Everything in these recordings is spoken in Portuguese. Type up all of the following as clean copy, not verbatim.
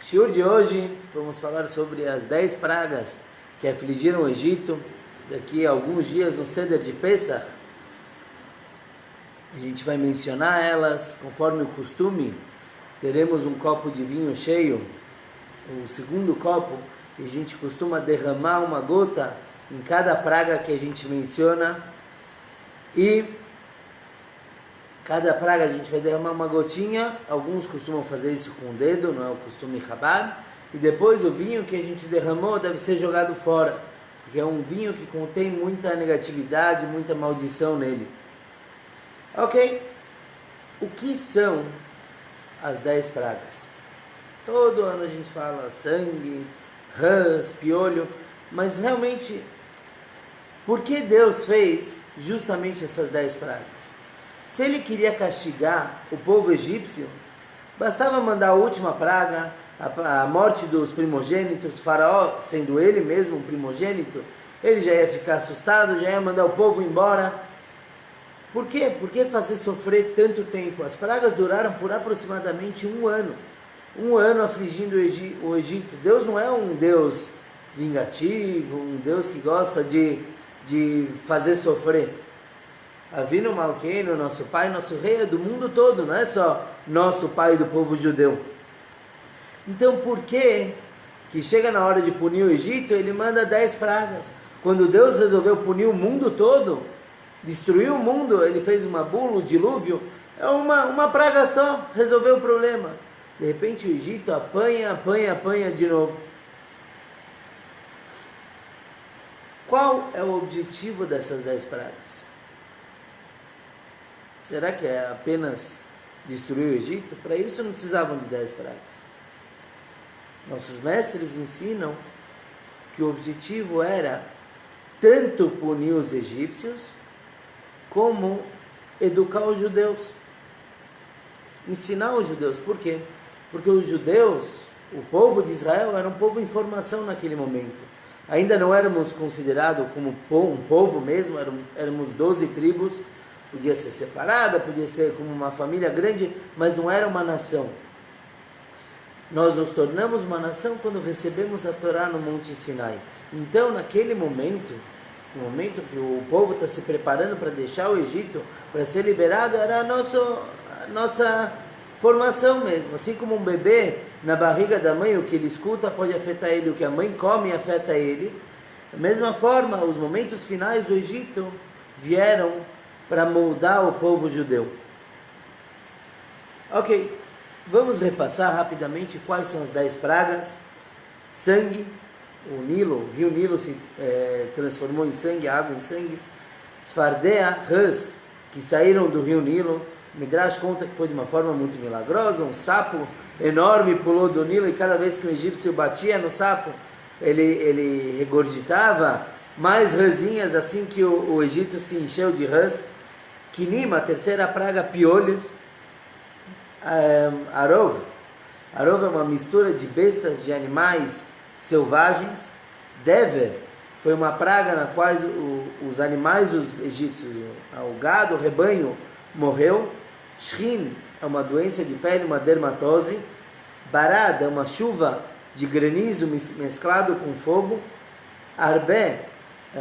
Shiur de hoje, vamos falar sobre as 10 pragas que afligiram o Egito. Daqui a alguns dias no Seder de Pesach, a gente vai mencionar elas, conforme o costume. Teremos um copo de vinho cheio, o segundo copo, e a gente costuma derramar uma gota em cada praga que a gente menciona. E cada praga a gente vai derramar uma gotinha. Alguns costumam fazer isso com o dedo, não é o costume Chabad. E depois o vinho que a gente derramou deve ser jogado fora, porque é um vinho que contém muita negatividade, muita maldição nele. Ok, o que são as 10 pragas? Todo ano a gente fala sangue, rãs, piolho, mas realmente, por que Deus fez justamente essas 10 pragas? Se ele queria castigar o povo egípcio, bastava mandar a última praga, a morte dos primogênitos. Faraó, sendo ele mesmo um primogênito, ele já ia ficar assustado, já ia mandar o povo embora. Por quê? Por que fazer sofrer tanto tempo? As pragas duraram por aproximadamente um ano. Um ano afligindo o Egito. Deus não é um Deus vingativo, um Deus que gosta de fazer sofrer. Avinu Malkeinu, nosso pai, nosso rei, é do mundo todo, não é só nosso pai do povo judeu. Então por que chega na hora de punir o Egito, ele manda 10 pragas? Quando Deus resolveu punir o mundo todo, destruir o mundo, ele fez uma bula, o dilúvio, é uma praga só, resolveu o problema. De repente o Egito apanha de novo. Qual é o objetivo dessas 10 pragas? Será que é apenas destruir o Egito? Para isso não precisavam de 10 pragas. Nossos mestres ensinam que o objetivo era tanto punir os egípcios, como educar os judeus. Ensinar os judeus. Por quê? Porque os judeus, o povo de Israel, era um povo em formação naquele momento. Ainda não éramos considerados como um povo mesmo, éramos 12 tribos. Podia ser separada, podia ser como uma família grande, mas não era uma nação. Nós nos tornamos uma nação quando recebemos a Torá no Monte Sinai. Então, naquele momento, no momento que o povo está se preparando para deixar o Egito, para ser liberado, era a nossa formação mesmo. Assim como um bebê na barriga da mãe, o que ele escuta pode afetar ele, o que a mãe come afeta ele. Da mesma forma, os momentos finais do Egito vieram para moldar o povo judeu. Ok, vamos repassar rapidamente quais são as 10 pragas. Sangue, o rio Nilo se transformou em sangue, a água em sangue. Tzfardea, rãs, que saíram do rio Nilo. Midrash conta que foi de uma forma muito milagrosa. Um sapo enorme pulou do Nilo e cada vez que o egípcio batia no sapo, ele regurgitava mais rãzinhas, assim que o Egito se encheu de rãs. Kinima, a terceira praga, piolhos. Arov é uma mistura de bestas, de animais selvagens. Dever foi uma praga na qual os animais dos egípcios, o gado, o rebanho, morreu. Shrin é uma doença de pele, uma dermatose. Barad é uma chuva de granizo mesclado com fogo. Arbé é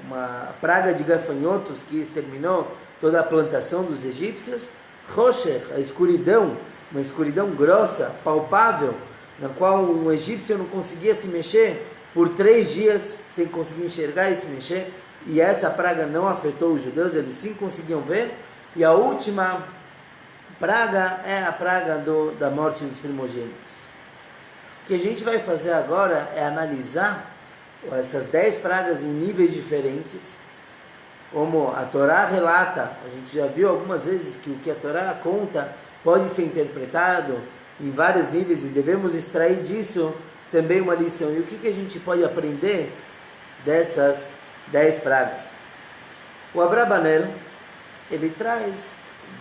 uma praga de gafanhotos que exterminou toda a plantação dos egípcios. Roshech, a escuridão, uma escuridão grossa, palpável, na qual um egípcio não conseguia se mexer por 3 dias, sem conseguir enxergar e se mexer, e essa praga não afetou os judeus, eles sim conseguiam ver. E a última praga é a praga da morte dos primogênitos. O que a gente vai fazer agora é analisar essas 10 pragas em níveis diferentes. Como a Torá relata, a gente já viu algumas vezes que o que a Torá conta pode ser interpretado em vários níveis e devemos extrair disso também uma lição. E o que a gente pode aprender dessas 10 pragas? O Abrabanel, ele traz,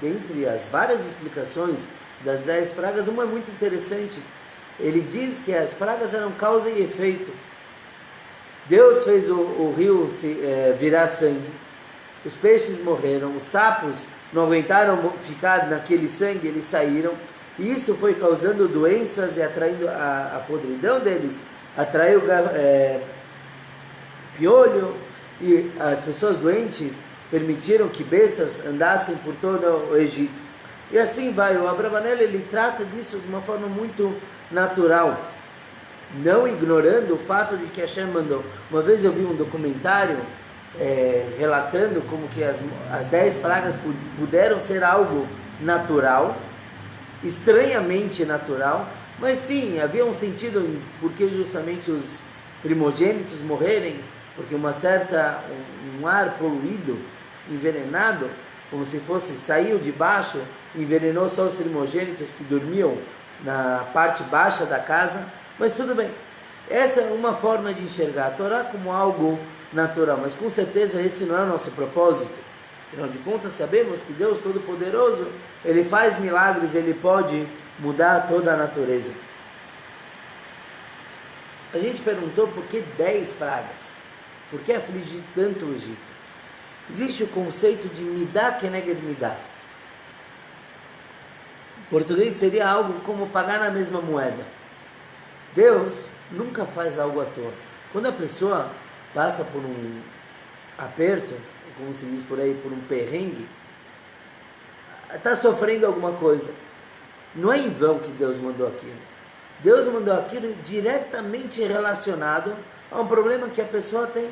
dentre as várias explicações das 10 pragas, uma muito interessante. Ele diz que as pragas eram causa e efeito. Deus fez o rio virar sangue. Os peixes morreram, os sapos não aguentaram ficar naquele sangue, eles saíram. E isso foi causando doenças e atraindo a podridão deles, atraiu piolho, e as pessoas doentes permitiram que bestas andassem por todo o Egito. E assim vai, o Abravanel ele trata disso de uma forma muito natural, não ignorando o fato de que Hashem mandou. Uma vez eu vi um documentário relatando como que as 10 pragas puderam ser algo natural, estranhamente natural, mas sim, havia um sentido em porque justamente os primogênitos morrerem, porque um ar poluído, envenenado, como se fosse, saiu de baixo, envenenou só os primogênitos que dormiam na parte baixa da casa, mas tudo bem. Essa é uma forma de enxergar a Torá como algo natural, mas com certeza esse não é o nosso propósito. Afinal de contas, sabemos que Deus Todo-Poderoso, Ele faz milagres, Ele pode mudar toda a natureza. A gente perguntou por que 10 pragas? Por que afligir tanto o Egito? Existe o conceito de midá keneged midá. Em português seria algo como pagar na mesma moeda. Deus nunca faz algo à toa. Quando a pessoa passa por um aperto, como se diz por aí, por um perrengue, está sofrendo alguma coisa. Não é em vão que Deus mandou aquilo. Deus mandou aquilo diretamente relacionado a um problema que a pessoa tem.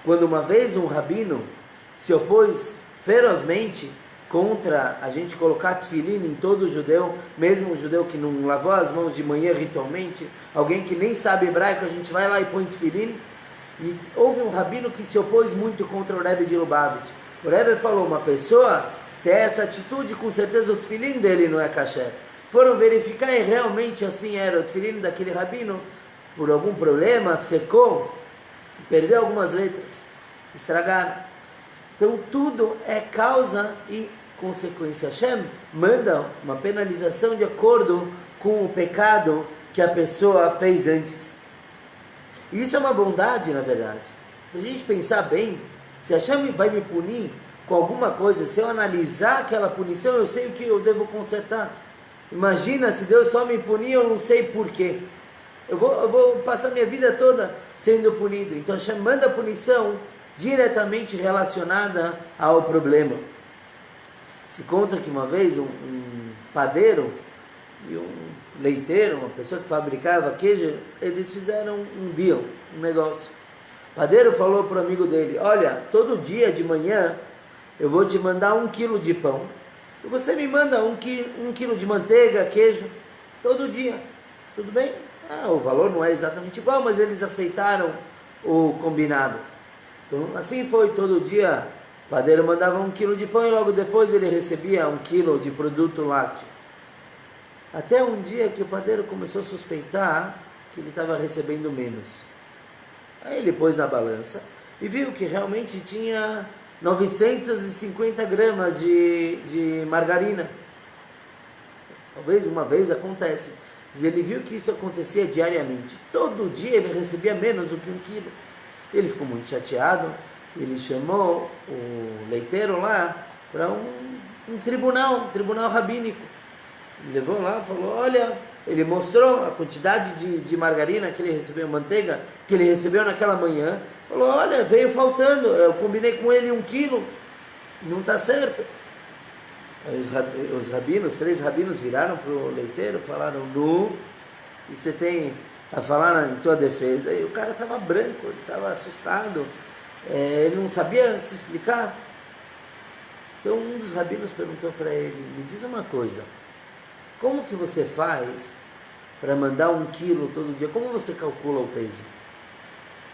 Quando uma vez um rabino se opôs ferozmente contra a gente colocar tefilin em todo judeu, mesmo um judeu que não lavou as mãos de manhã ritualmente, alguém que nem sabe hebraico, a gente vai lá e põe tefilin. E houve um rabino que se opôs muito contra o Rebbe de Lubavitch. O Rebbe falou, uma pessoa tem essa atitude, com certeza o tefilin dele não é kasher. Foram verificar e realmente assim era. O tefilin daquele rabino, por algum problema, secou, perdeu algumas letras, estragaram. Então tudo é causa e consequência. Hashem manda uma penalização de acordo com o pecado que a pessoa fez antes. E isso é uma bondade, na verdade. Se a gente pensar bem, se Hashem vai me punir com alguma coisa, se eu analisar aquela punição, eu sei o que eu devo consertar. Imagina se Deus só me punir, eu não sei porquê. Eu vou passar minha vida toda sendo punido. Então Hashem manda a punição diretamente relacionada ao problema. Se conta que uma vez um padeiro e um leiteiro, uma pessoa que fabricava queijo, eles fizeram um deal, um negócio. O padeiro falou para o amigo dele, olha, todo dia de manhã eu vou te mandar 1 quilo de pão e você me manda 1 quilo de manteiga, queijo, todo dia. Tudo bem? O valor não é exatamente igual, mas eles aceitaram o combinado. Então assim foi, todo dia o padeiro mandava 1 quilo de pão e logo depois ele recebia 1 quilo de produto lácteo. Até um dia que o padeiro começou a suspeitar que ele estava recebendo menos. Aí ele pôs na balança e viu que realmente tinha 950 gramas de margarina. Talvez uma vez acontece. Mas ele viu que isso acontecia diariamente. Todo dia ele recebia menos do que 1 quilo. Ele ficou muito chateado. Ele chamou o leiteiro lá para um tribunal rabínico. Ele levou lá e falou, olha, ele mostrou a quantidade de margarina que ele recebeu, manteiga que ele recebeu naquela manhã. Falou, olha, veio faltando, eu combinei com ele 1 quilo, não está certo. Aí os rabinos, 3 rabinos viraram para o leiteiro, falaram, o que você tem a falar em tua defesa? E o cara estava branco, ele estava assustado, ele não sabia se explicar. Então um dos rabinos perguntou para ele, me diz uma coisa, como que você faz para mandar 1 quilo todo dia? Como você calcula o peso?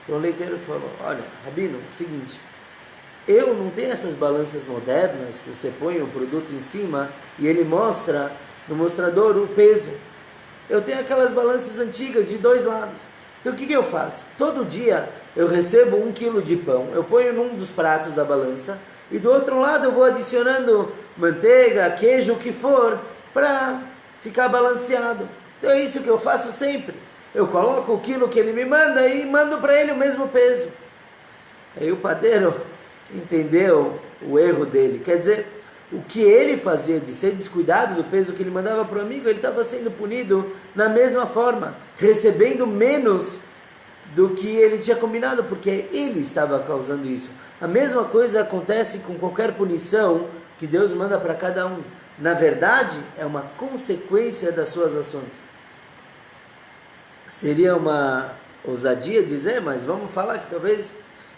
Então o leiteiro falou, olha, rabino, é o seguinte, eu não tenho essas balanças modernas que você põe o produto em cima e ele mostra no mostrador o peso. Eu tenho aquelas balanças antigas de 2 lados. Então o que eu faço? Todo dia eu recebo 1 quilo de pão, eu ponho num dos pratos da balança e do outro lado eu vou adicionando manteiga, queijo, o que for, para ficar balanceado. Então é isso que eu faço sempre. Eu coloco o quilo que ele me manda e mando para ele o mesmo peso. Aí o padeiro entendeu o erro dele. Quer dizer, o que ele fazia de ser descuidado do peso que ele mandava para o amigo, ele estava sendo punido na mesma forma, recebendo menos do que ele tinha combinado, porque ele estava causando isso. A mesma coisa acontece com qualquer punição que Deus manda para cada um. Na verdade, é uma consequência das suas ações. Seria uma ousadia dizer, mas vamos falar que talvez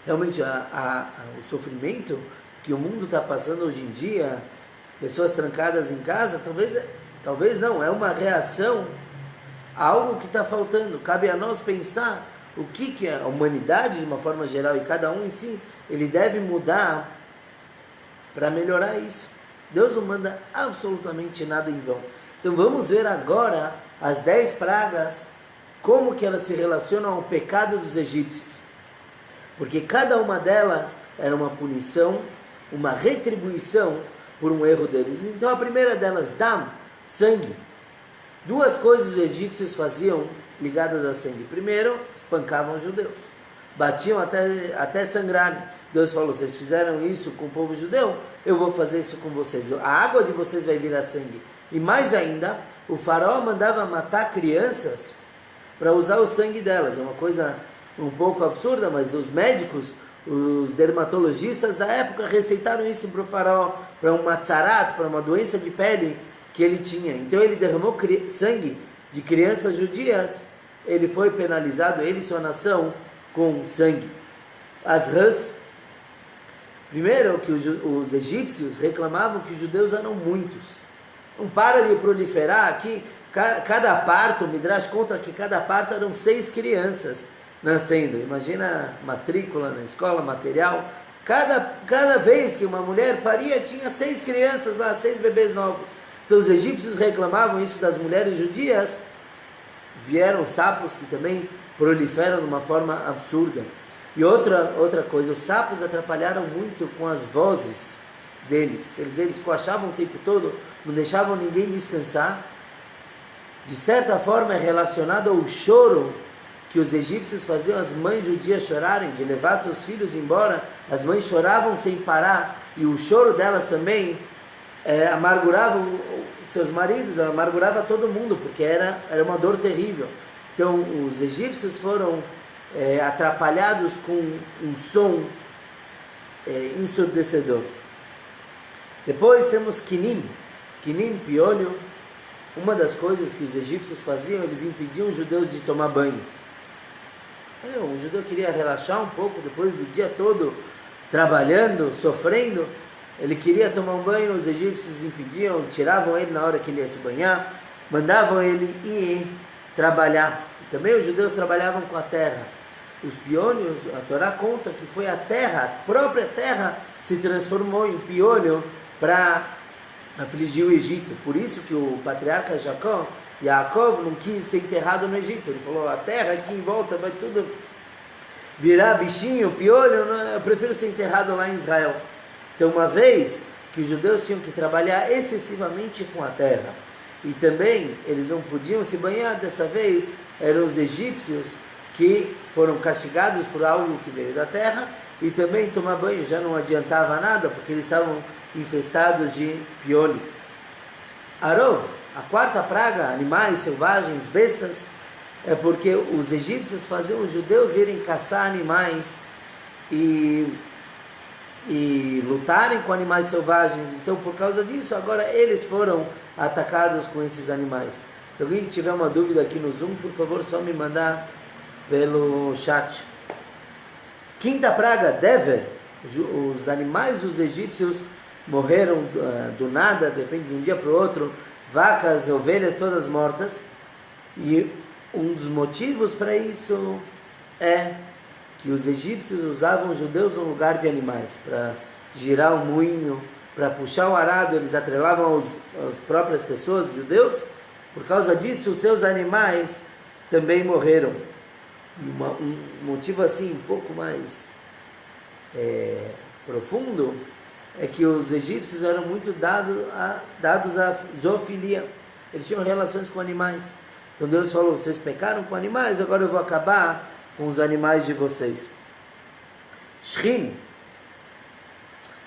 realmente o sofrimento que o mundo está passando hoje em dia, pessoas trancadas em casa, talvez não, é uma reação a algo que está faltando. Cabe a nós pensar o que a humanidade, de uma forma geral, e cada um em si, ele deve mudar para melhorar isso. Deus não manda absolutamente nada em vão. Então vamos ver agora as 10 pragas, como que elas se relacionam ao pecado dos egípcios. Porque cada uma delas era uma punição, uma retribuição por um erro deles. Então a primeira delas, dam, sangue. 2 coisas os egípcios faziam ligadas a sangue. Primeiro, espancavam os judeus. Batiam até sangrarem. Deus falou, vocês fizeram isso com o povo judeu, eu vou fazer isso com vocês. A água de vocês vai virar sangue. E mais ainda, o faraó mandava matar crianças para usar o sangue delas. É uma coisa um pouco absurda, mas os médicos, os dermatologistas da época receitaram isso para o faraó, para um matzarat, para uma doença de pele que ele tinha. Então ele derramou sangue de crianças judias, ele foi penalizado, ele e sua nação, com sangue. As rãs, primeiro que os egípcios reclamavam que os judeus eram muitos. Não para de proliferar aqui, cada parto, o Midrash conta que cada parto eram 6 crianças nascendo. Imagina matrícula na escola, material. Cada vez que uma mulher paria, tinha 6 crianças lá, 6 bebês novos. Então os egípcios reclamavam isso das mulheres judias. Vieram sapos que também proliferam de uma forma absurda. E outra coisa, os sapos atrapalharam muito com as vozes deles. Quer dizer, eles coachavam o tempo todo, não deixavam ninguém descansar. De certa forma é relacionado ao choro que os egípcios faziam as mães judias chorarem, de levar seus filhos embora. As mães choravam sem parar, e o choro delas também amargurava seus maridos, amargurava todo mundo, porque era uma dor terrível. Então os egípcios foram atrapalhados com um som ensurdecedor. Depois temos quinim, piolho. Uma das coisas que os egípcios faziam, eles impediam os judeus de tomar banho. O judeu queria relaxar um pouco depois do dia todo trabalhando, sofrendo. Ele queria tomar um banho, os egípcios impediam, tiravam ele na hora que ele ia se banhar, mandavam ele ir trabalhar. Também os judeus trabalhavam com a terra. Os piolhos, a Torá conta que foi a terra, a própria terra, se transformou em piolho para afligir o Egito. Por isso que o patriarca Yaakov não quis ser enterrado no Egito. Ele falou, a terra aqui em volta vai tudo virar bichinho, piolho, eu prefiro ser enterrado lá em Israel. Então uma vez que os judeus tinham que trabalhar excessivamente com a terra, e também eles não podiam se banhar, dessa vez eram os egípcios que foram castigados por algo que veio da terra, e também tomar banho já não adiantava nada, porque eles estavam infestados de piolho. Arov, a 4ª praga, animais selvagens, bestas, é porque os egípcios faziam os judeus irem caçar animais e lutarem com animais selvagens. Então por causa disso, agora eles foram atacados com esses animais. Se alguém tiver uma dúvida aqui no Zoom, por favor, só me mandar pelo chat. 5ª praga, Dever. Os animais dos egípcios morreram do nada, depende de um dia para o outro, vacas, ovelhas, todas mortas. E um dos motivos para isso é que os egípcios usavam os judeus no lugar de animais, para girar o moinho, para puxar o arado, eles atrelavam as próprias pessoas, os judeus. Por causa disso, os seus animais também morreram. E um motivo assim um pouco mais profundo é que os egípcios eram muito dados à zoofilia. Eles tinham relações com animais. Então Deus falou, vocês pecaram com animais, agora eu vou acabar com os animais de vocês. Shrin.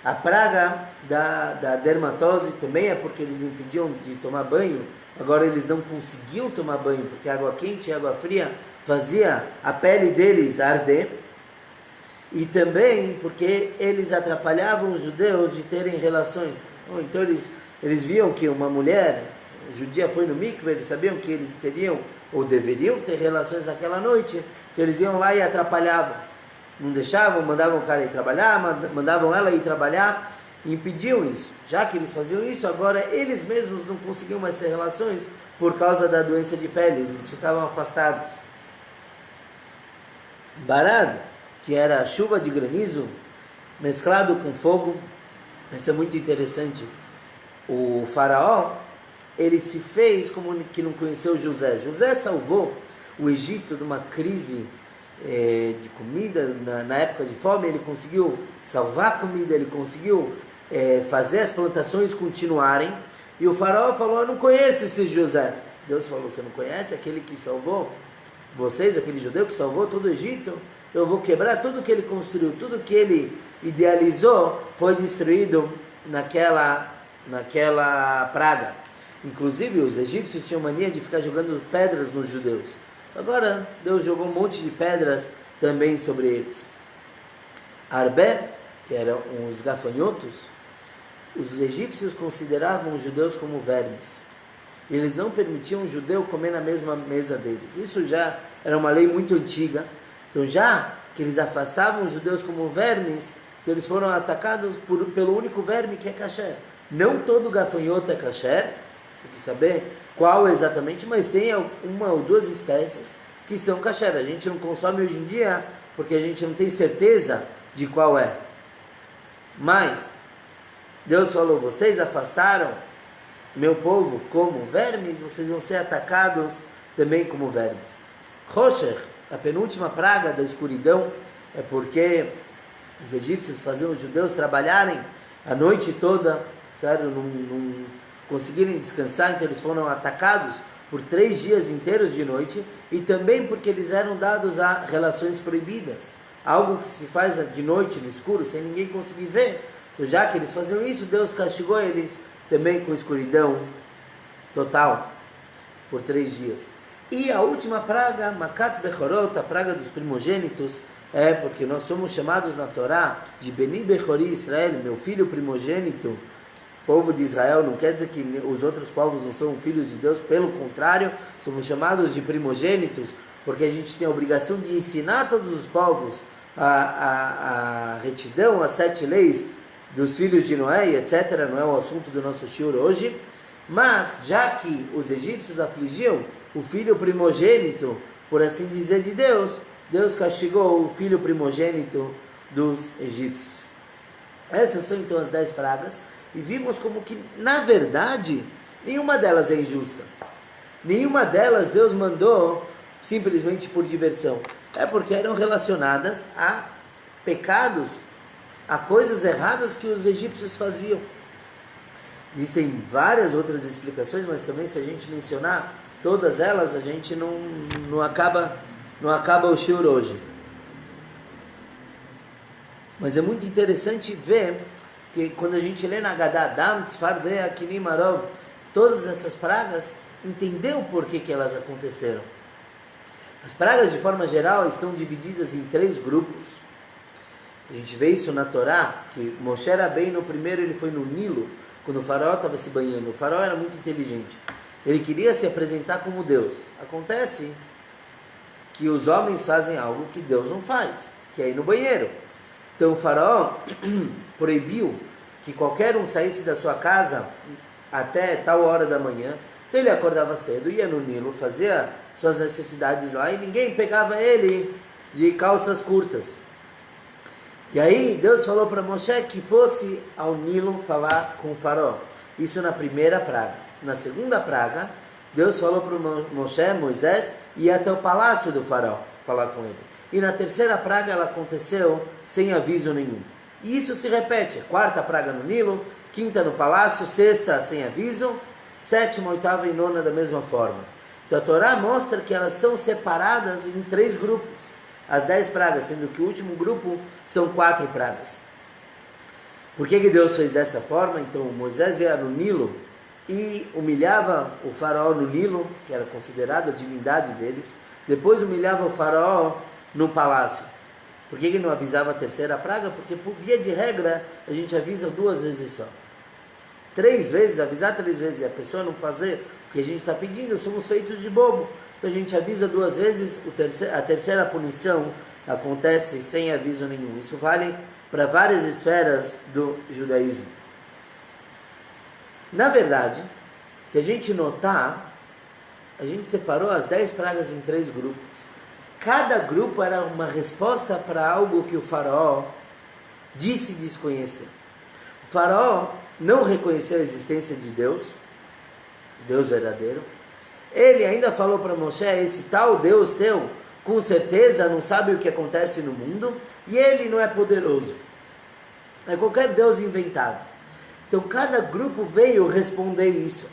A praga da dermatose também é porque eles impediam de tomar banho. Agora eles não conseguiam tomar banho, porque água quente e água fria fazia a pele deles arder. E também porque eles atrapalhavam os judeus de terem relações. Então eles viam que uma mulher judia foi no mikve, eles sabiam que eles teriam ou deveriam ter relações naquela noite, então eles iam lá e atrapalhavam. Não deixavam, mandavam o cara ir trabalhar, mandavam ela ir trabalhar, e impediam isso. Já que eles faziam isso, agora eles mesmos não conseguiam mais ter relações por causa da doença de pele, eles ficavam afastados. Barad, que era chuva de granizo, mesclado com fogo, isso é muito interessante. O faraó, ele se fez como que não conheceu José. José salvou o Egito de uma crise de comida, na época de fome, ele conseguiu salvar a comida, ele conseguiu fazer as plantações continuarem, e o faraó falou, eu não conheço esse José. Deus falou, você não conhece aquele que salvou vocês, aquele judeu que salvou todo o Egito? Eu vou quebrar tudo que ele construiu, tudo que ele idealizou foi destruído naquela praga. Inclusive os egípcios tinham mania de ficar jogando pedras nos judeus. Agora Deus jogou um monte de pedras também sobre eles. Arbé, que eram os gafanhotos, os egípcios consideravam os judeus como vermes. Eles não permitiam o judeu comer na mesma mesa deles. Isso já era uma lei muito antiga. Então já que eles afastavam os judeus como vermes, então eles foram atacados pelo único verme que é kasher. Não todo gafanhoto é kasher, tem que saber qual exatamente, mas tem uma ou duas espécies que são kasher. A gente não consome hoje em dia porque a gente não tem certeza de qual é. Mas Deus falou, vocês afastaram meu povo como vermes, vocês vão ser atacados também como vermes. Rosher, a penúltima praga da escuridão, é porque os egípcios faziam os judeus trabalharem a noite toda, sério, não conseguirem descansar, então eles foram atacados por 3 dias inteiros de noite, e também porque eles eram dados a relações proibidas, algo que se faz de noite, no escuro, sem ninguém conseguir ver. Então já que eles faziam isso, Deus castigou eles também com escuridão total, por 3 dias. E a última praga, Makat Bechorot, a praga dos primogênitos, é porque nós somos chamados na Torá de Beni Bechori Israel, meu filho primogênito, povo de Israel. Não quer dizer que os outros povos não são filhos de Deus, pelo contrário, somos chamados de primogênitos, porque a gente tem a obrigação de ensinar a todos os povos a retidão, as 7 leis dos filhos de Noé, etc. Não é o assunto do nosso shiur hoje, mas já que os egípcios afligiam o filho primogênito, por assim dizer, de Deus, Deus castigou o filho primogênito dos egípcios. Essas são então as 10 pragas, e vimos como que, na verdade, nenhuma delas é injusta. Nenhuma delas Deus mandou simplesmente por diversão. É porque eram relacionadas a pecados, a coisas erradas que os egípcios faziam. Existem várias outras explicações, mas também se a gente mencionar todas elas, a gente não acaba o shiur hoje. Mas é muito interessante ver que quando a gente lê na Haggadah, Adam, Tzfardeh, Akinim, Marov, todas essas pragas, entender o porquê que elas aconteceram. As pragas, de forma geral, estão divididas em 3 grupos. A gente vê isso na Torá, que Moshe Rabbeinu, no primeiro, ele foi no Nilo, quando o faraó estava se banhando. O faraó era muito inteligente. Ele queria se apresentar como Deus. Acontece que os homens fazem algo que Deus não faz, que é ir no banheiro. Então o faraó proibiu que qualquer um saísse da sua casa até tal hora da manhã. Então ele acordava cedo, ia no Nilo, fazia suas necessidades lá, e ninguém pegava ele de calças curtas. E aí Deus falou para Moshe que fosse ao Nilo falar com o faraó. Isso na primeira praga. Na segunda praga, Deus falou para Moisés ir até o palácio do faraó falar com ele. E na terceira praga ela aconteceu sem aviso nenhum. E isso se repete. 4ª praga no Nilo, 5ª no palácio, 6ª sem aviso, 7ª, 8ª e 9ª da mesma forma. Então a Torá mostra que elas são separadas em 3 grupos. As 10 pragas, sendo que o último grupo são 4 pragas. Por que Deus fez dessa forma? Então Moisés ia no Nilo e humilhava o faraó no Nilo, que era considerado a divindade deles. Depois humilhava o faraó no palácio. Por que não avisava a terceira praga? Porque por via de regra a gente avisa 2 vezes só. 3 vezes, avisar 3 vezes e a pessoa não fazer o que a gente está pedindo, somos feitos de bobo. Então a gente avisa 2 vezes, a terceira punição acontece sem aviso nenhum. Isso vale para várias esferas do judaísmo. Na verdade, se a gente notar, a gente separou as 10 pragas em 3 grupos. Cada grupo era uma resposta para algo que o faraó disse desconhecer. O faraó não reconheceu a existência de Deus, Deus verdadeiro. Ele ainda falou para Moshe, esse tal Deus teu, com certeza não sabe o que acontece no mundo, e ele não é poderoso. É qualquer Deus inventado. Então cada grupo veio responder isso.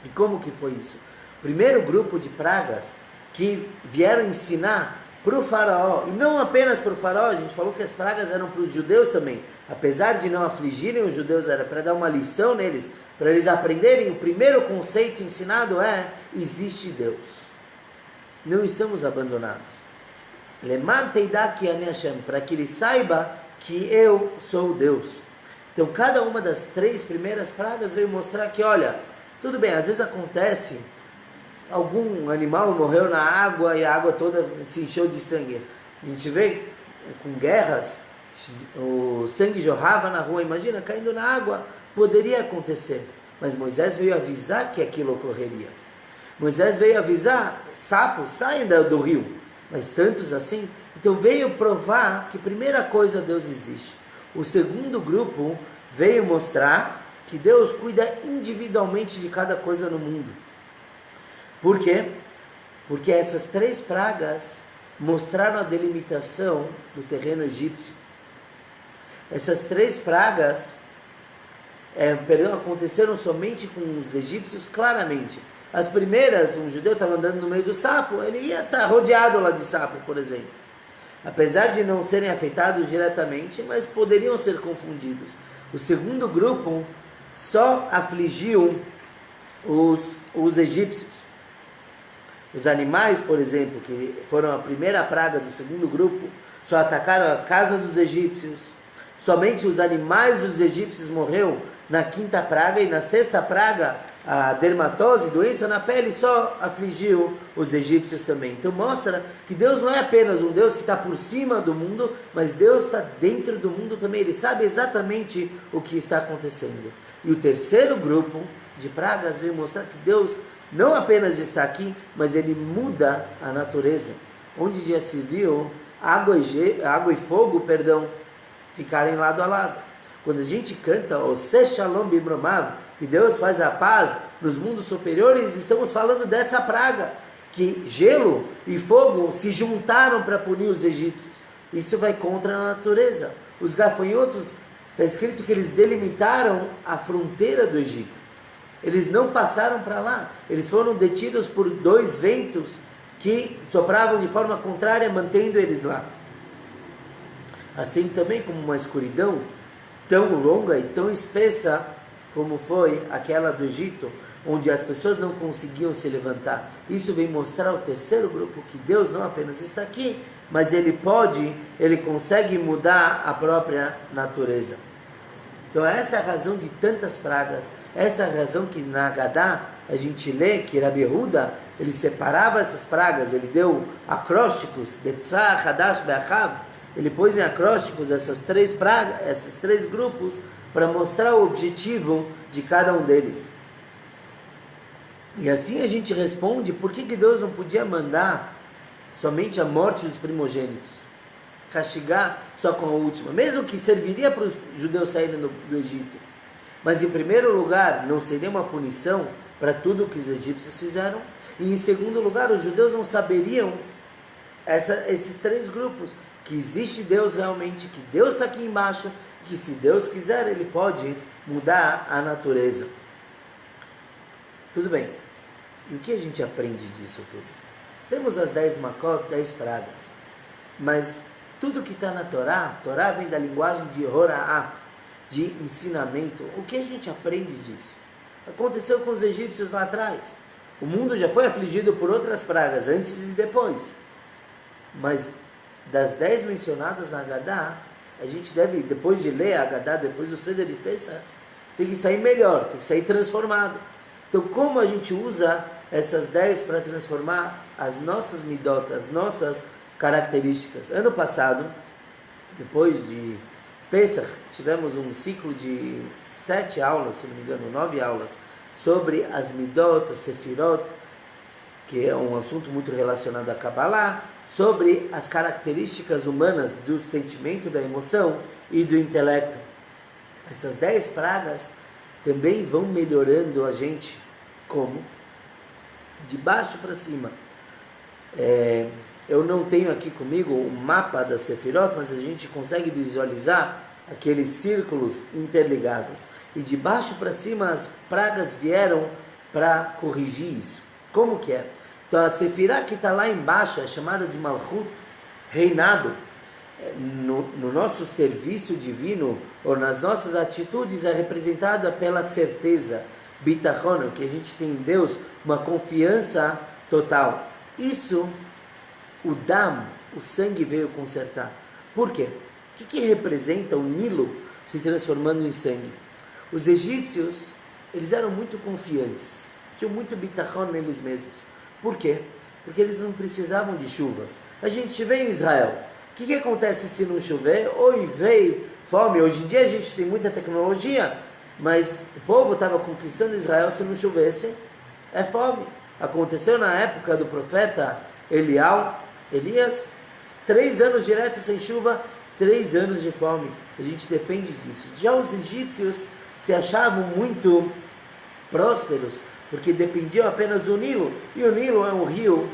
E como que foi isso? O primeiro grupo de pragas que vieram ensinar para o faraó, e não apenas para o faraó, a gente falou que as pragas eram para os judeus também, apesar de não afligirem os judeus, era para dar uma lição neles, para eles aprenderem. O primeiro conceito ensinado é: existe Deus, não estamos abandonados. Para que ele saiba que eu sou Deus. Então cada uma das 3 primeiras pragas veio mostrar que, olha, tudo bem, às vezes acontece, algum animal morreu na água e a água toda se encheu de sangue. A gente vê com guerras, o sangue jorrava na rua, imagina, caindo na água, poderia acontecer. Mas Moisés veio avisar que aquilo ocorreria. Moisés veio avisar, sapos saem do rio, mas tantos assim. Então veio provar que primeira coisa, Deus existe. O segundo grupo veio mostrar que Deus cuida individualmente de cada coisa no mundo. Por quê? Porque essas 3 pragas mostraram a delimitação do terreno egípcio. Essas 3 pragas aconteceram somente com os egípcios, claramente. As primeiras, um judeu estava andando no meio do sapo, ele ia estar rodeado lá de sapo, por exemplo. Apesar de não serem afetados diretamente, mas poderiam ser confundidos. O segundo grupo só afligiu os egípcios. Os animais, por exemplo, que foram a primeira praga do segundo grupo, só atacaram a casa dos egípcios. Somente os animais dos egípcios morreram na 5ª praga, e na 6ª praga, a dermatose, doença na pele, só afligiu os egípcios também. Então mostra que Deus não é apenas um Deus que está por cima do mundo, mas Deus está dentro do mundo também. Ele sabe exatamente o que está acontecendo. E o terceiro grupo de pragas veio mostrar que Deus não apenas está aqui, mas ele muda a natureza. Onde já se viu água e fogo, ficarem lado a lado. Quando a gente canta o Se Shalom Bimromav, que Deus faz a paz nos mundos superiores, estamos falando dessa praga, que gelo e fogo se juntaram para punir os egípcios. Isso vai contra a natureza. Os gafanhotos, está escrito que eles delimitaram a fronteira do Egito. Eles não passaram para lá. Eles foram detidos por 2 ventos que sopravam de forma contrária, mantendo eles lá. Assim também como uma escuridão tão longa e tão espessa como foi aquela do Egito, onde as pessoas não conseguiam se levantar. Isso vem mostrar o terceiro grupo, que Deus não apenas está aqui, mas ele consegue mudar a própria natureza. Então essa é a razão de tantas pragas, essa é a razão que na Agadá a gente lê que Rabi Yehuda, ele separava essas pragas, ele deu acrósticos, Betzah, Hadash, Be'achav, ele pôs em acrósticos essas 3 pragas, esses 3 grupos, para mostrar o objetivo de cada um deles. E assim a gente responde, por que Deus não podia mandar somente a morte dos primogênitos? Castigar só com a última, mesmo que serviria para os judeus saírem do Egito. Mas em primeiro lugar, não seria uma punição para tudo o que os egípcios fizeram. E em segundo lugar, os judeus não saberiam, esses 3 grupos, que existe Deus realmente, que Deus está aqui embaixo, que se Deus quiser, Ele pode mudar a natureza. Tudo bem. E o que a gente aprende disso tudo? Temos as 10 Makot, 10 pragas. Mas tudo que está na Torá, Torá vem da linguagem de Hora'á. de ensinamento. O que a gente aprende disso? Aconteceu com os egípcios lá atrás. O mundo já foi afligido por outras pragas, antes e depois. Mas das 10 mencionadas na Haggadah, a gente deve, depois de ler a Haggadah, depois do Seder de Pesach, tem que sair melhor, tem que sair transformado. Então, como a gente usa essas 10 para transformar as nossas midot, as nossas características? Ano passado, depois de Pesach, tivemos um ciclo de 7 aulas, se não me engano, 9 aulas, sobre as midot, as sefirot, que é um assunto muito relacionado a Kabbalah, sobre as características humanas do sentimento, da emoção e do intelecto. Essas 10 pragas também vão melhorando a gente, como? De baixo para cima. Eu não tenho aqui comigo o mapa da Sefirot, mas a gente consegue visualizar aqueles círculos interligados. E de baixo para cima as pragas vieram para corrigir isso. Como que é? Então a Sefirah que está lá embaixo é chamada de Malchut, reinado. No nosso serviço divino, ou nas nossas atitudes, é representada pela certeza, bitachon, que a gente tem em Deus, uma confiança total. Isso, o Dam, o sangue veio consertar. Por quê? O que representa o Nilo se transformando em sangue? Os egípcios, eles eram muito confiantes, tinham muito bitachon neles mesmos. Por quê? Porque eles não precisavam de chuvas. A gente vê em Israel, o que acontece se não chover? Oi, veio fome. Hoje em dia a gente tem muita tecnologia, mas o povo estava conquistando Israel, se não chovesse, é fome. Aconteceu na época do profeta Elias, 3 anos direto sem chuva, 3 anos de fome. A gente depende disso. Já os egípcios se achavam muito prósperos, porque dependiam apenas do Nilo, e o Nilo é um rio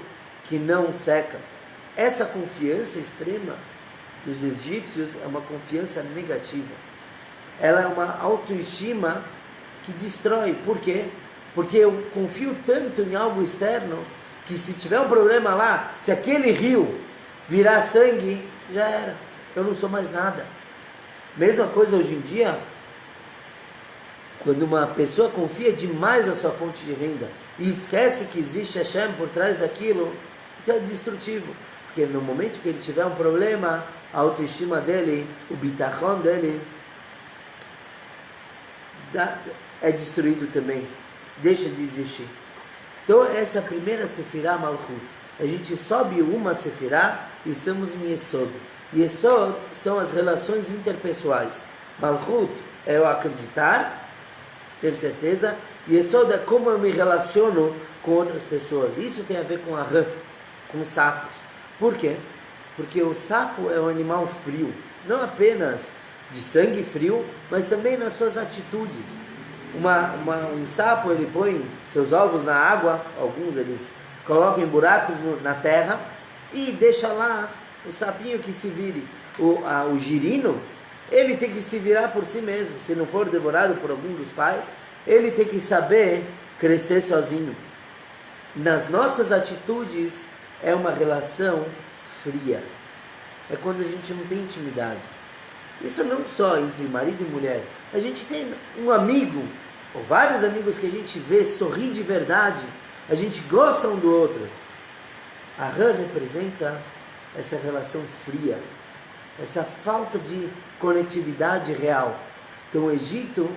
que não seca. Essa confiança extrema dos egípcios é uma confiança negativa. Ela é uma autoestima que destrói. Por quê? Porque eu confio tanto em algo externo, que se tiver um problema lá, se aquele rio virar sangue, já era. Eu não sou mais nada. Mesma coisa hoje em dia, quando uma pessoa confia demais na sua fonte de renda e esquece que existe Hashem por trás daquilo, então é destrutivo. Porque no momento que ele tiver um problema, a autoestima dele, o bitachon dele, é destruído também. Deixa de existir. Então essa é a primeira Sefirah Malchut. A gente sobe uma Sefirah e estamos em Yesod. Yesod são as relações interpessoais. Malchut é eu acreditar, ter certeza. Yesod é como eu me relaciono com outras pessoas. Isso tem a ver com a rã, com os sapos. Por quê? Porque o sapo é um animal frio. Não apenas de sangue frio, mas também nas suas atitudes. Um sapo, ele põe seus ovos na água, alguns eles colocam em buracos na terra e deixa lá o sapinho que se vire. O girino, ele tem que se virar por si mesmo. Se não for devorado por algum dos pais, ele tem que saber crescer sozinho. Nas nossas atitudes é uma relação fria. É quando a gente não tem intimidade. Isso não só entre marido e mulher. A gente tem um amigo, ou vários amigos que a gente vê sorrir de verdade. A gente gosta um do outro. A rã representa essa relação fria, essa falta de conectividade real. Então o Egito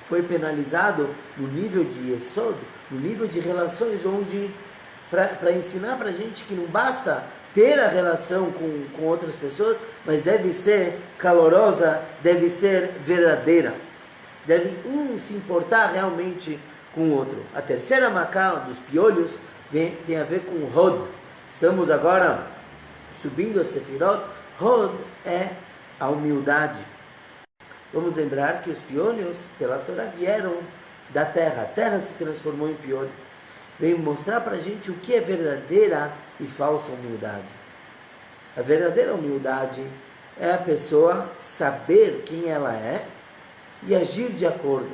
foi penalizado no nível de Yesod, no nível de relações, onde para ensinar para a gente que não basta ter a relação com outras pessoas, mas deve ser calorosa, deve ser verdadeira. Deve um se importar realmente com o outro. A terceira macá dos piolhos tem a ver com Hod. Estamos agora subindo a Sefirot. Hod é a humildade. Vamos lembrar que os piolhos, pela Torá, vieram da terra. A terra se transformou em piolho. Vem mostrar para a gente o que é verdadeira e falsa humildade. A verdadeira humildade é a pessoa saber quem ela é e agir de acordo.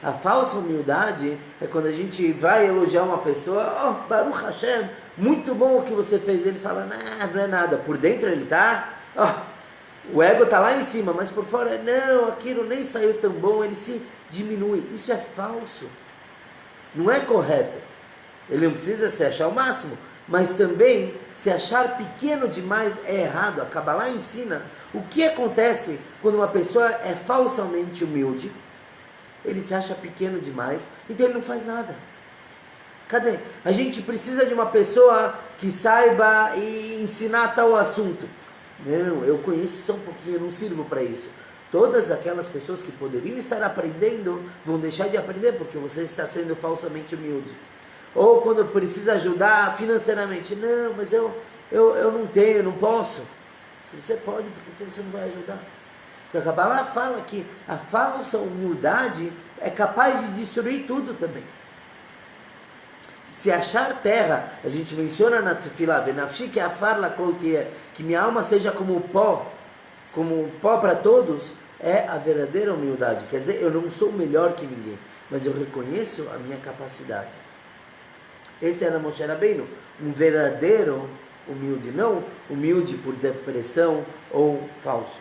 A falsa humildade é quando a gente vai elogiar uma pessoa, oh, Baruch Hashem, muito bom o que você fez. Ele fala, não é nada. Por dentro ele está, O ego está lá em cima, mas por fora, não, aquilo nem saiu tão bom, ele se diminui. Isso é falso. Não é correto. Ele não precisa se achar o máximo, mas também se achar pequeno demais é errado. A Kabbalah ensina o que acontece quando uma pessoa é falsamente humilde. Ele se acha pequeno demais, então ele não faz nada. Cadê? A gente precisa de uma pessoa que saiba ensinar tal assunto. Não, eu conheço só um pouquinho, eu não sirvo para isso. Todas aquelas pessoas que poderiam estar aprendendo vão deixar de aprender porque você está sendo falsamente humilde. Ou quando precisa ajudar financeiramente, não, mas eu não tenho, não posso. Se você pode, por que você não vai ajudar? Porque a Kabbalah fala que a falsa humildade é capaz de destruir tudo também. Se achar terra, a gente menciona na Tefilá, Benafshi que afar la kol tieh, que minha alma seja como pó para todos, é a verdadeira humildade. Quer dizer, eu não sou melhor que ninguém, mas eu reconheço a minha capacidade. Esse era Moshe Rabbeinu, um verdadeiro humilde, não humilde por depressão ou falso.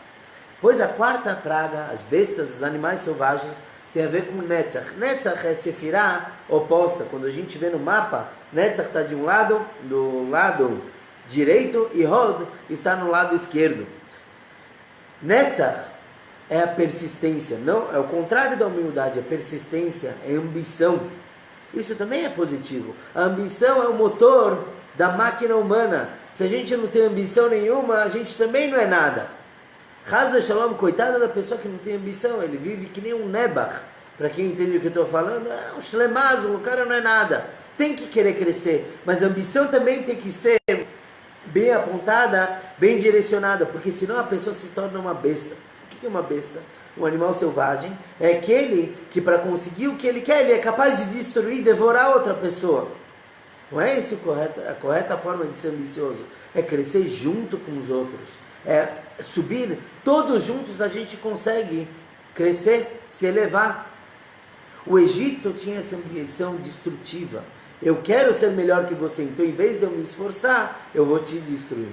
Pois a quarta praga, as bestas, os animais selvagens, tem a ver com Netzach. Netzach é Sefirah oposta. Quando a gente vê no mapa, Netzach está de um lado, do lado direito, e Hod está no lado esquerdo. Netzach é a persistência, não, é o contrário da humildade, a persistência, é a ambição. Isso também é positivo. A ambição é o motor da máquina humana. Se a gente não tem ambição nenhuma, a gente também não é nada. Chaz Shalom, coitada da pessoa que não tem ambição, ele vive que nem um Nebach. Para quem entende o que eu estou falando, é um Shlemazon, o cara não é nada. Tem que querer crescer, mas a ambição também tem que ser bem apontada, bem direcionada, porque senão a pessoa se torna uma besta. O que é uma besta? Um animal selvagem é aquele que para conseguir o que ele quer, ele é capaz de destruir, devorar outra pessoa. Não é esse a correta forma de ser ambicioso. É crescer junto com os outros. É subir, todos juntos a gente consegue crescer, se elevar. O Egito tinha essa ambição destrutiva. Eu quero ser melhor que você, então em vez de eu me esforçar, eu vou te destruir.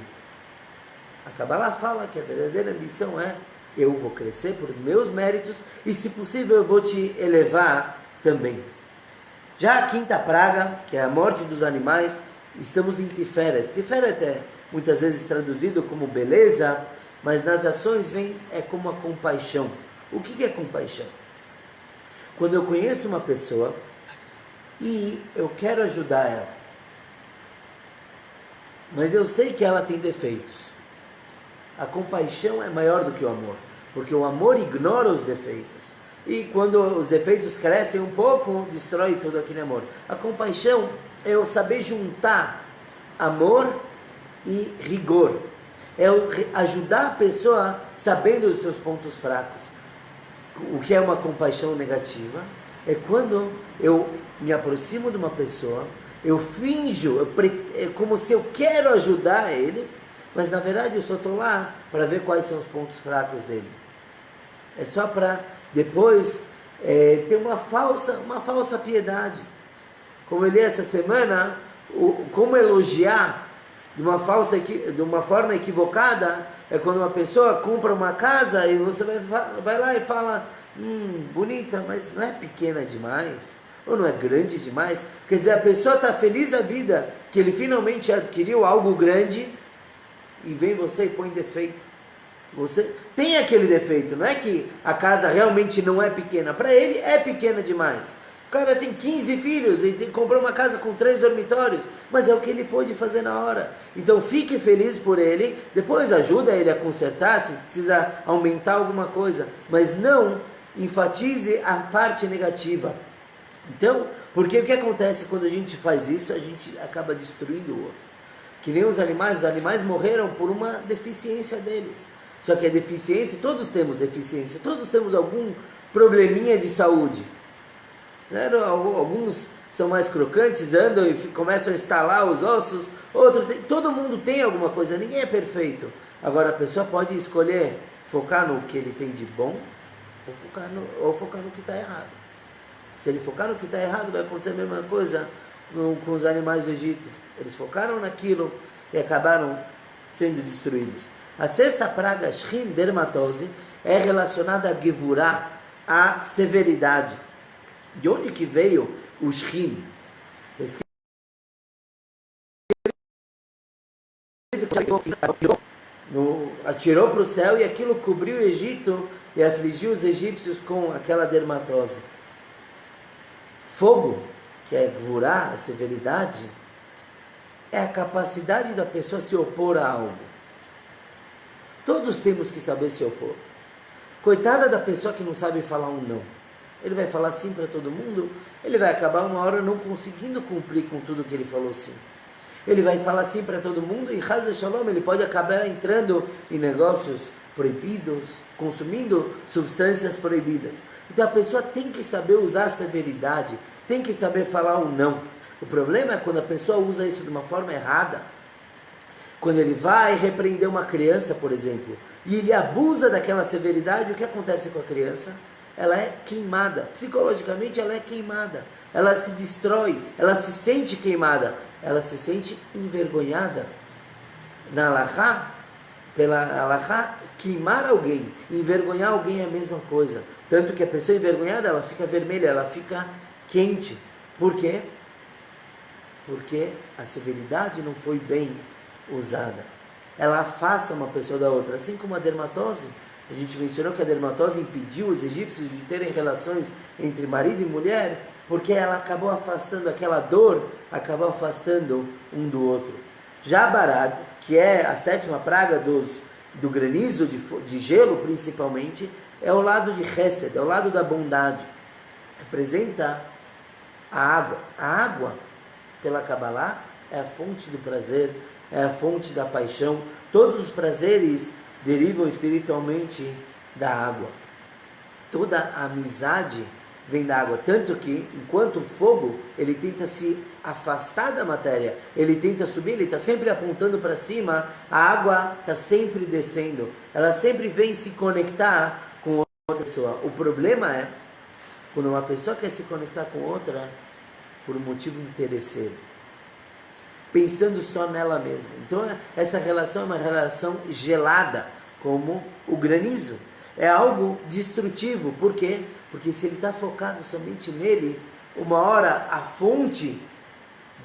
A Kabbalah fala que a verdadeira ambição é: eu vou crescer por meus méritos e, se possível, eu vou te elevar também. Já a quinta praga, que é a morte dos animais, estamos em Tiferet. Tiferet é muitas vezes traduzido como beleza, mas nas ações é como a compaixão. O que é compaixão? Quando eu conheço uma pessoa e eu quero ajudar ela, mas eu sei que ela tem defeitos. A compaixão é maior do que o amor, porque o amor ignora os defeitos. E quando os defeitos crescem um pouco, destrói todo aquele amor. A compaixão é eu saber juntar amor e rigor. É eu ajudar a pessoa sabendo dos seus pontos fracos. O que é uma compaixão negativa? É quando eu me aproximo de uma pessoa, eu finjo, é como se eu quero ajudar ele, mas na verdade eu só estou lá para ver quais são os pontos fracos dele. É só para depois ter uma falsa piedade. Como eu li essa semana, como elogiar de uma forma equivocada é quando uma pessoa compra uma casa e você vai lá e fala: bonita, mas não é pequena demais? Ou não é grande demais? Quer dizer, a pessoa está feliz da vida que ele finalmente adquiriu algo grande, e vem você e põe defeito. Você tem aquele defeito, não é que a casa realmente não é pequena, para ele é pequena demais. O cara tem 15 filhos e comprou uma casa com 3 dormitórios, mas é o que ele pôde fazer na hora. Então fique feliz por ele, depois ajuda ele a consertar se precisa aumentar alguma coisa, mas não enfatize a parte negativa. Então, porque o que acontece quando a gente faz isso? A gente acaba destruindo o outro. Que nem os animais morreram por uma deficiência deles. Só que a deficiência, todos temos deficiência, todos temos algum probleminha de saúde. Alguns são mais crocantes, andam e começam a estalar os ossos, todo mundo tem alguma coisa, ninguém é perfeito. Agora a pessoa pode escolher focar no que ele tem de bom ou focar no que está errado. Se ele focar no que está errado, vai acontecer a mesma coisa com os animais do Egito. Eles focaram naquilo e acabaram sendo destruídos. A sexta praga, Shrin, dermatose, é relacionada a Gevurah, a severidade. De onde que veio o Shrin? Atirou para o céu e aquilo cobriu o Egito e afligiu os egípcios com aquela dermatose. Fogo, que é Gevurah, a severidade, é a capacidade da pessoa se opor a algo. Todos temos que saber se opor. Coitada da pessoa que não sabe falar um não. Ele vai falar sim para todo mundo, ele vai acabar uma hora não conseguindo cumprir com tudo que ele falou sim. Ele vai falar sim para todo mundo e Chaz Shalom, ele pode acabar entrando em negócios proibidos, consumindo substâncias proibidas. Então a pessoa tem que saber usar a severidade, tem que saber falar um não. O problema é quando a pessoa usa isso de uma forma errada. Quando ele vai repreender uma criança, por exemplo, e ele abusa daquela severidade, o que acontece com a criança? Ela é queimada. Psicologicamente ela é queimada. Ela se destrói, ela se sente queimada, ela se sente envergonhada. Na Halachá, pela Halachá, queimar alguém, envergonhar alguém é a mesma coisa. Tanto que a pessoa envergonhada, ela fica vermelha, ela fica quente. Por quê? Porque a severidade não foi bem usada. Ela afasta uma pessoa da outra, assim como a dermatose. A gente mencionou que a dermatose impediu os egípcios de terem relações entre marido e mulher, porque ela acabou afastando aquela dor, acabou afastando um do outro. Já Barad, que é a sétima praga do granizo, de gelo principalmente, é o lado de Chesed, é o lado da bondade. Representa a água. A água, pela Kabbalah, é a fonte do prazer, é a fonte da paixão. Todos os prazeres derivam espiritualmente da água. Toda a amizade vem da água, tanto que enquanto o fogo ele tenta se afastar da matéria, ele tenta subir, ele está sempre apontando para cima, a água está sempre descendo, ela sempre vem se conectar com outra pessoa. O problema é quando uma pessoa quer se conectar com outra por um motivo interesseiro, pensando só nela mesma. Então essa relação é uma relação gelada, como o granizo. É algo destrutivo. Por quê? Porque se ele está focado somente nele, uma hora a fonte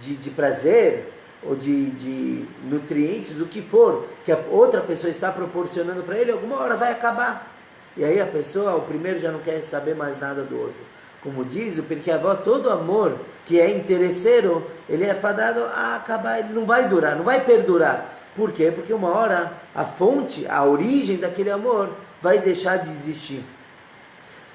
de prazer ou de nutrientes, o que for, que a outra pessoa está proporcionando para ele, alguma hora vai acabar. E aí a pessoa, o primeiro já não quer saber mais nada do outro. Como diz o Pirkei Avot, todo amor que é interesseiro, ele é fadado a acabar, ele não vai durar, não vai perdurar. Por quê? Porque uma hora a fonte, a origem daquele amor vai deixar de existir.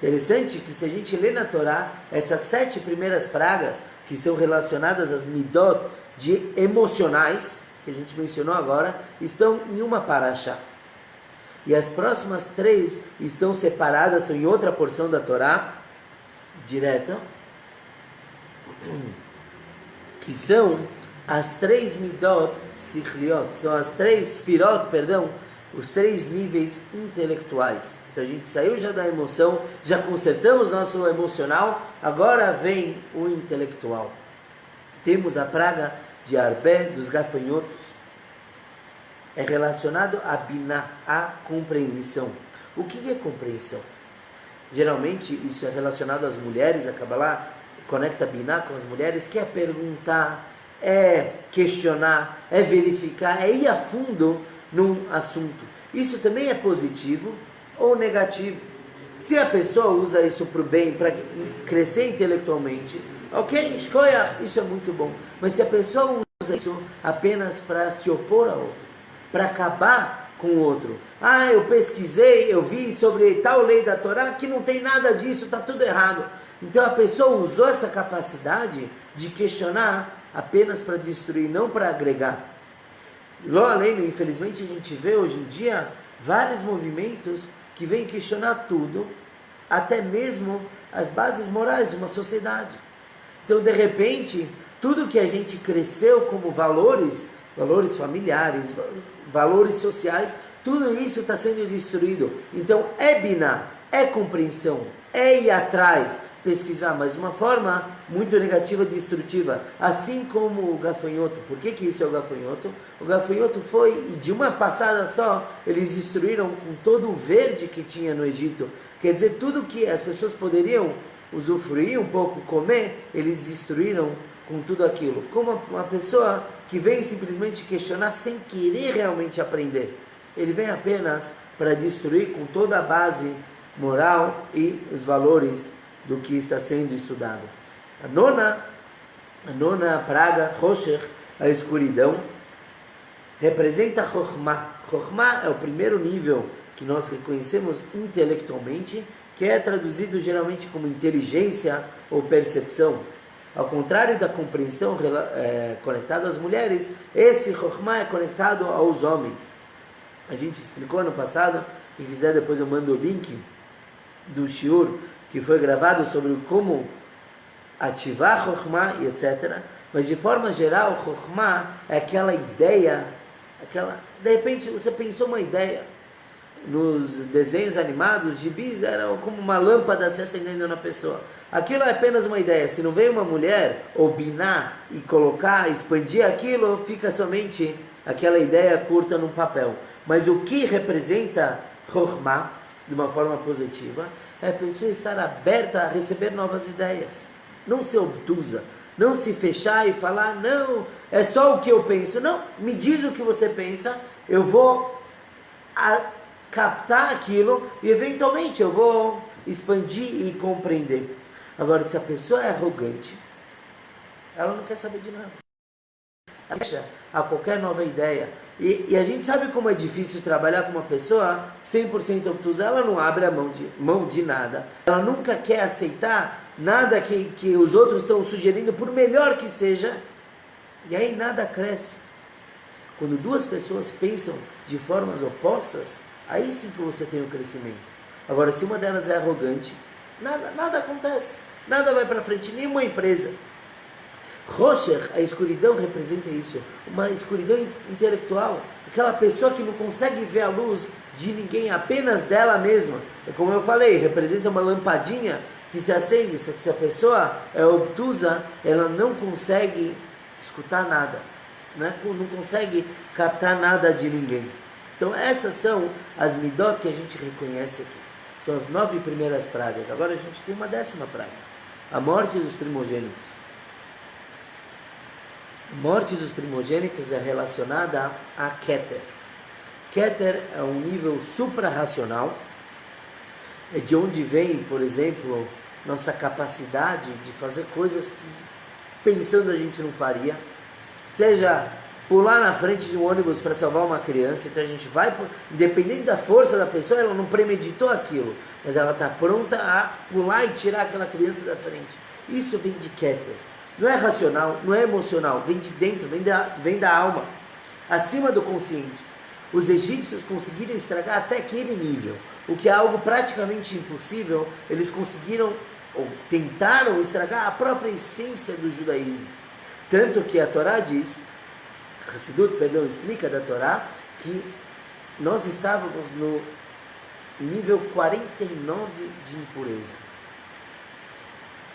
Interessante que se a gente lê na Torá, essas 7 primeiras pragas, que são relacionadas às midot de emocionais, que a gente mencionou agora, estão em uma parashá. E as próximas 3 estão separadas, estão em outra porção da Torá, direta, que são as 3 midot sichliot, são as 3 sfirot, os 3 níveis intelectuais. Então a gente saiu já da emoção, já consertamos nosso emocional, agora vem o intelectual. Temos a praga de Arbé, dos gafanhotos. É relacionado a biná, a compreensão. O que é compreensão? Geralmente isso é relacionado às mulheres, a Kabbalah conecta biná com as mulheres, que é perguntar, é questionar, é verificar, é ir a fundo num assunto. Isso também é positivo ou negativo. Se a pessoa usa isso para o bem, para crescer intelectualmente, ok, escolha, isso é muito bom. Mas se a pessoa usa isso apenas para se opor a outro, para acabar com o outro, eu pesquisei, eu vi sobre tal lei da Torá que não tem nada disso, está tudo errado. Então a pessoa usou essa capacidade de questionar apenas para destruir, não para agregar. Lá além, infelizmente, a gente vê hoje em dia vários movimentos que vêm questionar tudo, até mesmo as bases morais de uma sociedade. Então, de repente, tudo que a gente cresceu como valores familiares, valores sociais, tudo isso está sendo destruído. Então, é biná, é compreensão, é ir atrás, pesquisar, mas de uma forma muito negativa e destrutiva. Assim como o gafanhoto. Por que isso é o gafanhoto? O gafanhoto foi, e de uma passada só, eles destruíram com todo o verde que tinha no Egito. Quer dizer, tudo que as pessoas poderiam usufruir um pouco, comer, eles destruíram com tudo aquilo. Como uma pessoa que vem simplesmente questionar sem querer realmente aprender. Ele vem apenas para destruir com toda a base moral e os valores do que está sendo estudado. A nona praga, Rocher, a escuridão, representa Chokhmah. Chokhmah é o primeiro nível que nós reconhecemos intelectualmente, que é traduzido geralmente como inteligência ou percepção. Ao contrário da compreensão conectada às mulheres, esse Chokhmah é conectado aos homens. A gente explicou no passado, quem quiser depois eu mando o link do shiur, que foi gravado sobre como ativar Chokhmah e etc. Mas de forma geral, Chokhmah é aquela ideia, de repente você pensou uma ideia, nos desenhos animados, gibis eram como uma lâmpada se acendendo na pessoa. Aquilo é apenas uma ideia. Se não vem uma mulher opinar e colocar, expandir aquilo, fica somente aquela ideia curta num papel. Mas o que representa Chokhmah, de uma forma positiva, é a pessoa estar aberta a receber novas ideias. Não ser obtusa, não se fechar e falar, não, é só o que eu penso. Não, me diz o que você pensa, eu vou captar aquilo e eventualmente eu vou expandir e compreender. Agora, se a pessoa é arrogante, ela não quer saber de nada. Fecha a qualquer nova ideia. E a gente sabe como é difícil trabalhar com uma pessoa 100% obtusa. Ela não abre a mão de nada. Ela nunca quer aceitar nada que os outros estão sugerindo, por melhor que seja. E aí nada cresce. Quando duas pessoas pensam de formas opostas, aí sim que você tem o crescimento. Agora, se uma delas é arrogante, nada acontece. Nada vai para frente, nenhuma empresa. Rocher, a escuridão representa isso, uma escuridão intelectual, aquela pessoa que não consegue ver a luz de ninguém, apenas dela mesma. É como eu falei, representa uma lampadinha que se acende, só que se a pessoa é obtusa, ela não consegue escutar nada, né? Não consegue captar nada de ninguém. Então essas são as midot que a gente reconhece aqui. São as 9 primeiras pragas. Agora a gente tem uma 10ª praga, a morte dos primogênitos. A morte dos primogênitos é relacionada a Keter. Keter é um nível suprarracional, é de onde vem, por exemplo, nossa capacidade de fazer coisas que pensando a gente não faria. Seja pular na frente de um ônibus para salvar uma criança, então a gente vai, independente da força da pessoa, ela não premeditou aquilo, mas ela está pronta a pular e tirar aquela criança da frente. Isso vem de Keter. Não é racional, não é emocional, vem de dentro, vem da alma, acima do consciente. Os egípcios conseguiram estragar até aquele nível, o que é algo praticamente impossível. Eles conseguiram, ou tentaram estragar a própria essência do judaísmo. Tanto que a Torá diz, Hassidut, explica da Torá, que nós estávamos no nível 49 de impureza.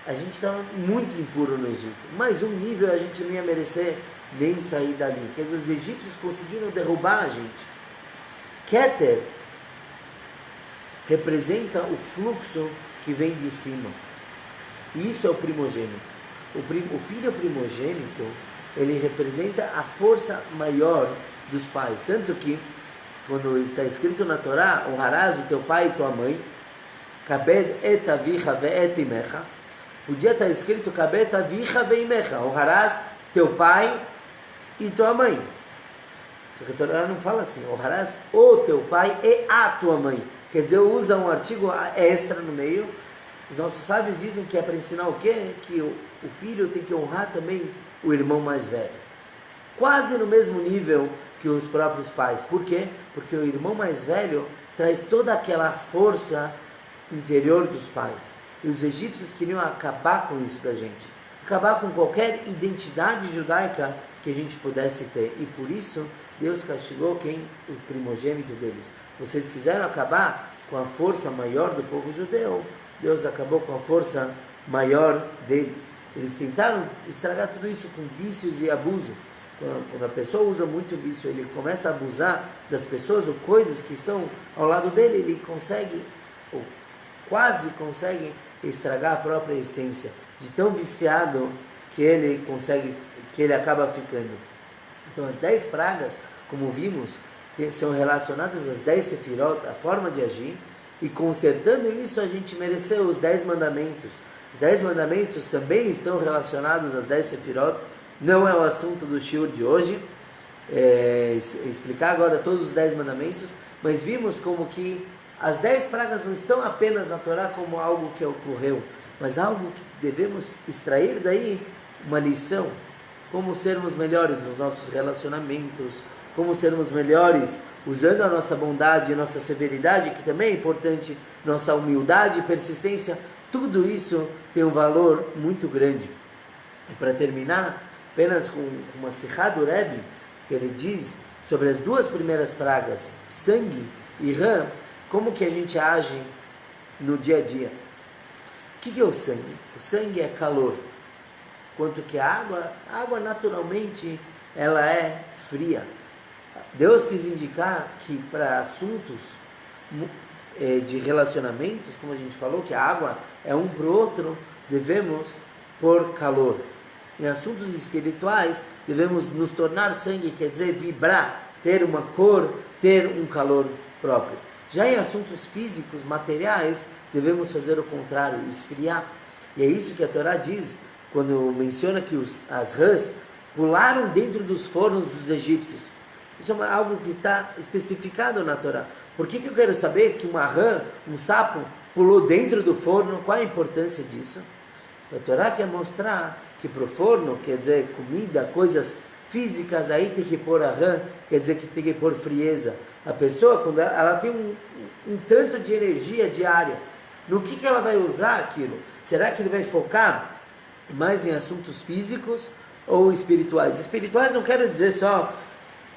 A gente estava muito impuro no Egito. Mais um nível a gente não ia merecer nem sair dali. Quer dizer, os egípcios conseguiram derrubar a gente. Keter representa o fluxo que vem de cima. E isso é o primogênito. O filho primogênito, ele representa a força maior dos pais. Tanto que, quando está escrito na Torá, honrarás o teu pai e tua mãe, kabed et avicha ve'et imecha, podia estar escrito kabed avicha ve'imecha, honrarás teu pai e tua mãe. Só que a Torá não fala assim, honrarás o teu pai e a tua mãe. Quer dizer, usa um artigo extra no meio. Os nossos sábios dizem que é para ensinar o quê? Que o filho tem que honrar também o irmão mais velho. Quase no mesmo nível que os próprios pais. Por quê? Porque o irmão mais velho traz toda aquela força interior dos pais. E os egípcios queriam acabar com isso da gente. Acabar com qualquer identidade judaica que a gente pudesse ter. E por isso, Deus castigou quem? O primogênito deles. Vocês quiseram acabar com a força maior do povo judeu, Deus acabou com a força maior deles. Eles tentaram estragar tudo isso com vícios e abuso. Quando a pessoa usa muito vício, ele começa a abusar das pessoas ou coisas que estão ao lado dele, ele consegue, ou quase consegue, estragar a própria essência, de tão viciado que ele acaba ficando. Então as 10 pragas, como vimos, são relacionadas às 10 sefirot, a forma de agir, e consertando isso a gente mereceu os 10 mandamentos. Os 10 mandamentos também estão relacionados às 10 sefirot, não é o assunto do shiur de hoje, explicar agora todos os 10 mandamentos, mas vimos como que as 10 pragas não estão apenas na Torá como algo que ocorreu, mas algo que devemos extrair daí uma lição, como sermos melhores nos nossos relacionamentos, como sermos melhores usando a nossa bondade, nossa severidade, que também é importante, nossa humildade e persistência, tudo isso tem um valor muito grande. E para terminar, apenas com uma Sichá do Rebbe, que ele diz sobre as 2 primeiras pragas, sangue e rã, como que a gente age no dia a dia. O que é o sangue? O sangue é calor. Quanto que a água naturalmente ela é fria. Deus quis indicar que para assuntos de relacionamentos, como a gente falou, que a água é um para o outro, devemos pôr calor. Em assuntos espirituais, devemos nos tornar sangue, quer dizer, vibrar, ter uma cor, ter um calor próprio. Já em assuntos físicos, materiais, devemos fazer o contrário, esfriar. E é isso que a Torá diz, quando menciona que as rãs pularam dentro dos fornos dos egípcios. Isso é algo que está especificado na Torá. Por que eu quero saber que uma rã, um sapo, pulou dentro do forno? Qual a importância disso? A Torá quer mostrar que para o forno, quer dizer, comida, coisas físicas, aí tem que pôr a rã, quer dizer que tem que pôr frieza. A pessoa, quando ela tem um tanto de energia diária, no que ela vai usar aquilo? Será que ele vai focar mais em assuntos físicos ou espirituais? Espirituais não quero dizer só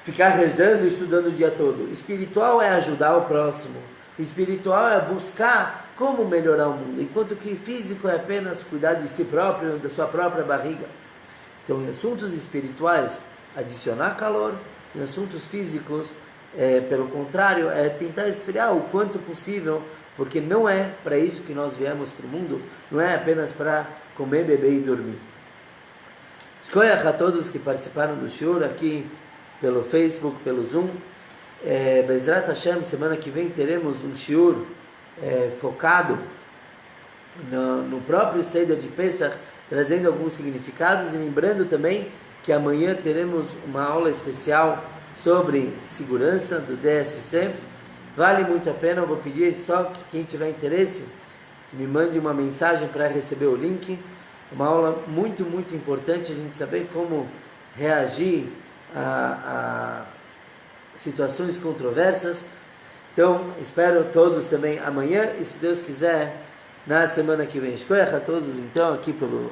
ficar rezando e estudando o dia todo. Espiritual é ajudar o próximo. Espiritual é buscar como melhorar o mundo. Enquanto que físico é apenas cuidar de si próprio, da sua própria barriga. Então, em assuntos espirituais, adicionar calor. Em assuntos físicos, pelo contrário, é tentar esfriar o quanto possível, porque não é para isso que nós viemos para o mundo. Não é apenas para comer, beber e dormir. Shkoyach a todos que participaram do shiur aqui pelo Facebook, pelo Zoom. Bezrat Hashem, semana que vem teremos um shiur focado no próprio Seder de Pesach, trazendo alguns significados, e lembrando também que amanhã teremos uma aula especial sobre segurança do DSC. Vale muito a pena. Eu vou pedir só que quem tiver interesse que me mande uma mensagem para receber o link. Uma aula muito, muito importante, a gente saber como reagir a situações controversas. Então, espero todos também amanhã e, se Deus quiser, na semana que vem. Escolha a todos, então, aqui pelo